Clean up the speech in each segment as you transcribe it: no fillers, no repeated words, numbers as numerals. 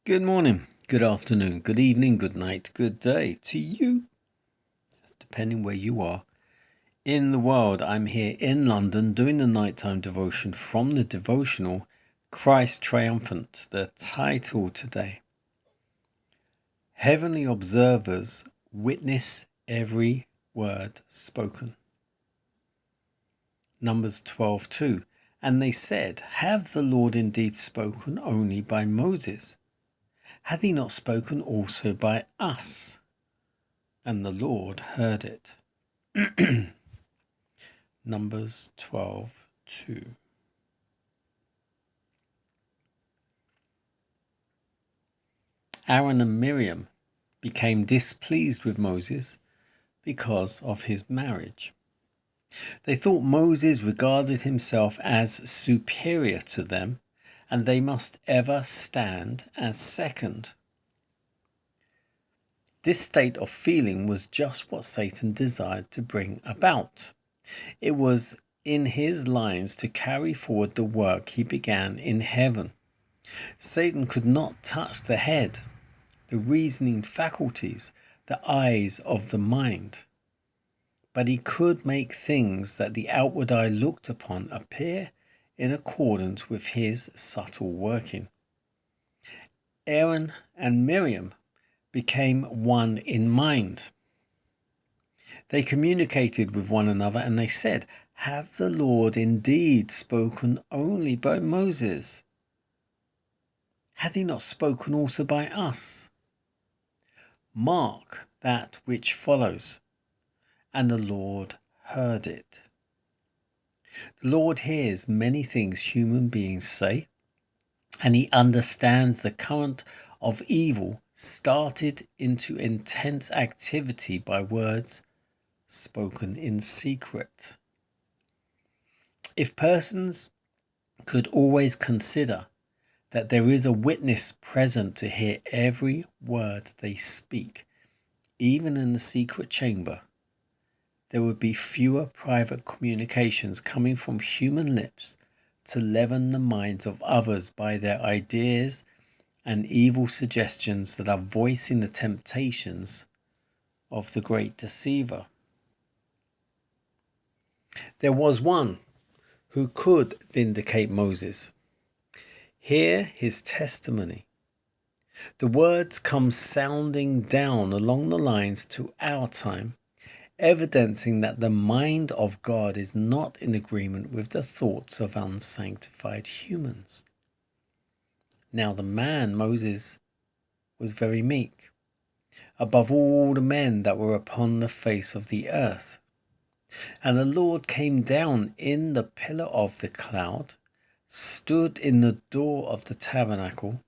Good morning, good afternoon, good evening, good night, good day to you, depending where you are in the world. I'm here in London doing the nighttime devotion from the devotional Christ Triumphant. The title today: Heavenly Observers Witness Every Word Spoken. Numbers 12:2. And they said, Have the Lord indeed spoken only by Moses? Hath he not spoken also by us? And the Lord heard it. Numbers 12:2. Aaron and Miriam became displeased with Moses because of his marriage. They thought Moses regarded himself as superior to them, and they must ever stand as second. This state of feeling was just what Satan desired to bring about. It was in his lines to carry forward the work he began in heaven. Satan could not touch the head, the reasoning faculties, the eyes of the mind. But he could make things that the outward eye looked upon appear in accordance with his subtle working. Aaron and Miriam became one in mind. They communicated with one another and they said, Have the Lord indeed spoken only by Moses? Hath he not spoken also by us? Mark that which follows. And the Lord heard it. The Lord hears many things human beings say, and he understands the current of evil started into intense activity by words spoken in secret. If persons could always consider that there is a witness present to hear every word they speak, even in the secret chamber, there would be fewer private communications coming from human lips to leaven the minds of others by their ideas and evil suggestions that are voicing the temptations of the great deceiver. There was one who could vindicate Moses. Hear his testimony. The words come sounding down along the lines to our time, evidencing that the mind of God is not in agreement with the thoughts of unsanctified humans. Now the man, Moses, was very meek, above all the men that were upon the face of the earth. And the Lord came down in the pillar of the cloud, stood in the door of the tabernacle,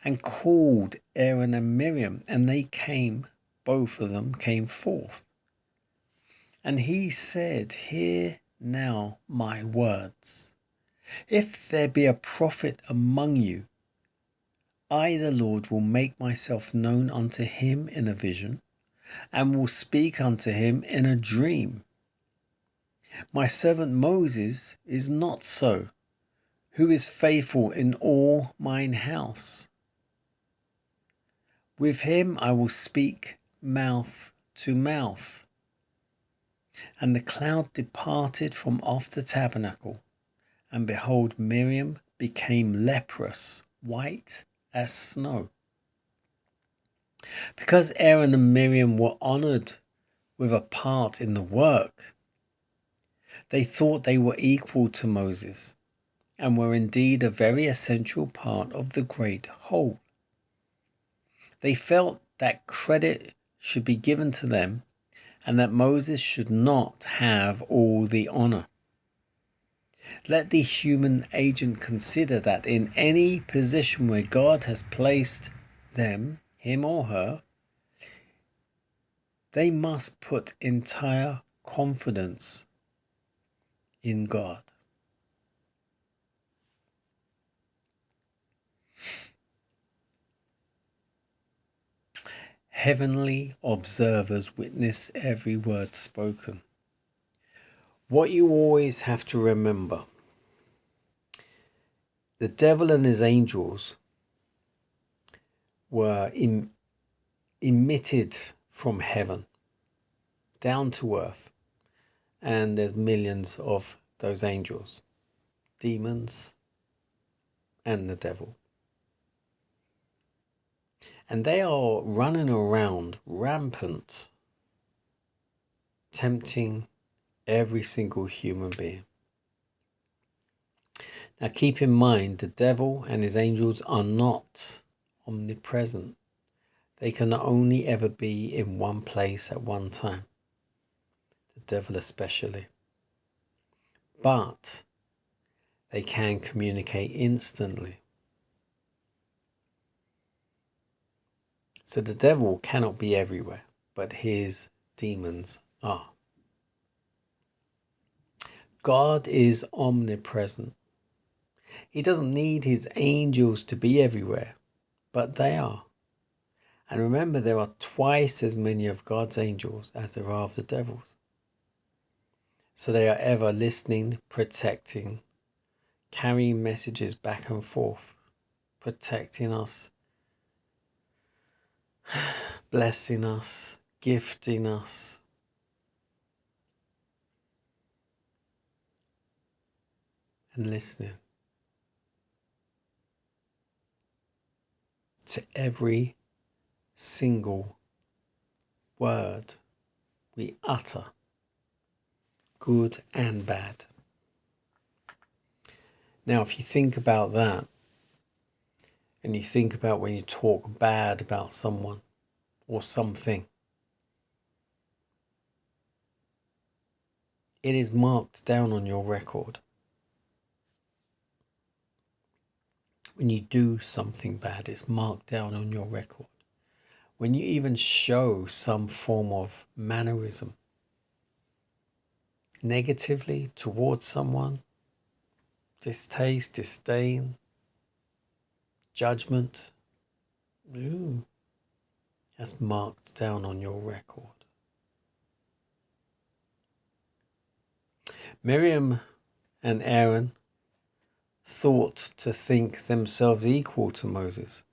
and called Aaron and Miriam, and they came, both of them came forth. And he said, Hear now my words. If there be a prophet among you, I, the Lord, will make myself known unto him in a vision, and will speak unto him in a dream. My servant Moses is not so, who is faithful in all mine house. With him I will speak mouth to mouth. And the cloud departed from off the tabernacle, and behold, Miriam became leprous, white as snow. Because Aaron and Miriam were honoured with a part in the work, they thought they were equal to Moses, and were indeed a very essential part of the great whole. They felt that credit should be given to them, and that Moses should not have all the honour. Let the human agent consider that in any position where God has placed them, him or her, they must put entire confidence in God. Heavenly observers witness every word spoken. What you always have to remember: the devil and his angels were emitted from heaven down to earth, and there's millions of those angels, demons, and the devil. And they are running around rampant, tempting every single human being. Now keep in mind, the devil and his angels are not omnipresent. They can only ever be in one place at one time. The devil especially. But they can communicate instantly. So the devil cannot be everywhere, but his demons are. God is omnipresent. He doesn't need his angels to be everywhere, but they are. And remember, there are twice as many of God's angels as there are of the devil's. So they are ever listening, protecting, carrying messages back and forth, protecting us, blessing us, gifting us. And listening to every single word we utter, good and bad. Now, if you think about that, and you think about when you talk bad about someone or something, it is marked down on your record. When you do something bad, it's marked down on your record. When you even show some form of mannerism negatively towards someone, distaste, disdain, judgment, that's marked down on your record. Miriam and Aaron thought to think themselves equal to Moses,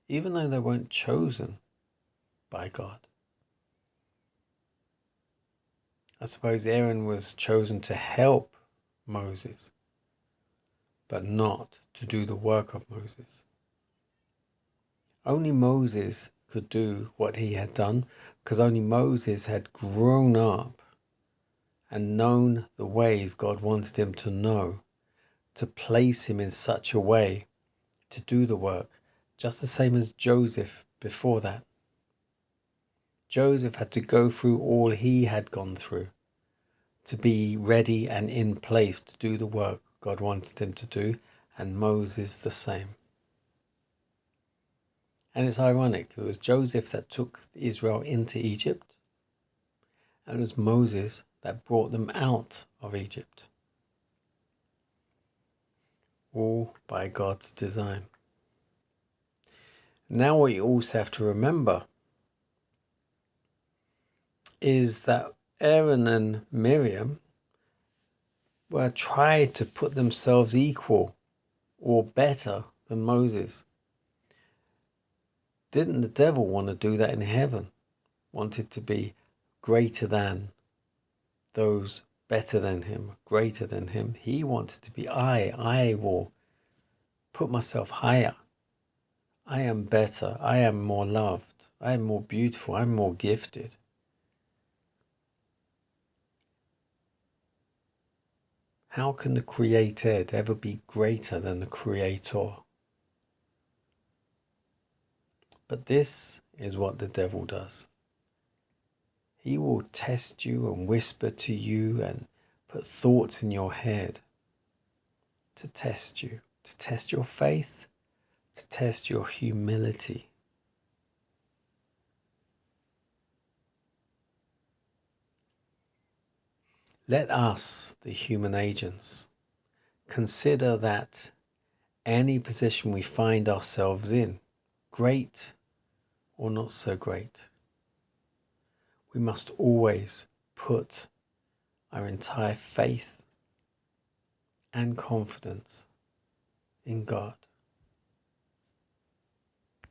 even though they weren't chosen by God. I suppose Aaron was chosen to help Moses, but not to do the work of Moses. Only Moses could do what he had done, because only Moses had grown up and known the ways God wanted him to know, to place him in such a way to do the work, just the same as Joseph before that. Joseph had to go through all he had gone through to be ready and in place to do the work God wanted him to do, and Moses the same. And it's ironic, it was Joseph that took Israel into Egypt, and it was Moses that brought them out of Egypt. All by God's design. Now what you also have to remember is that Aaron and Miriam were trying to put themselves equal or better than Moses. Didn't the devil want to do that in heaven? Wanted to be greater than those better than him, greater than him. He wanted to be I will put myself higher. I am better. I am more loved. I am more beautiful. I'm more gifted. How can the created ever be greater than the creator? But this is what the devil does. He will test you and whisper to you and put thoughts in your head to test you, to test your faith, to test your humility. Let us, the human agents, consider that any position we find ourselves in, great or not so great, we must always put our entire faith and confidence in God.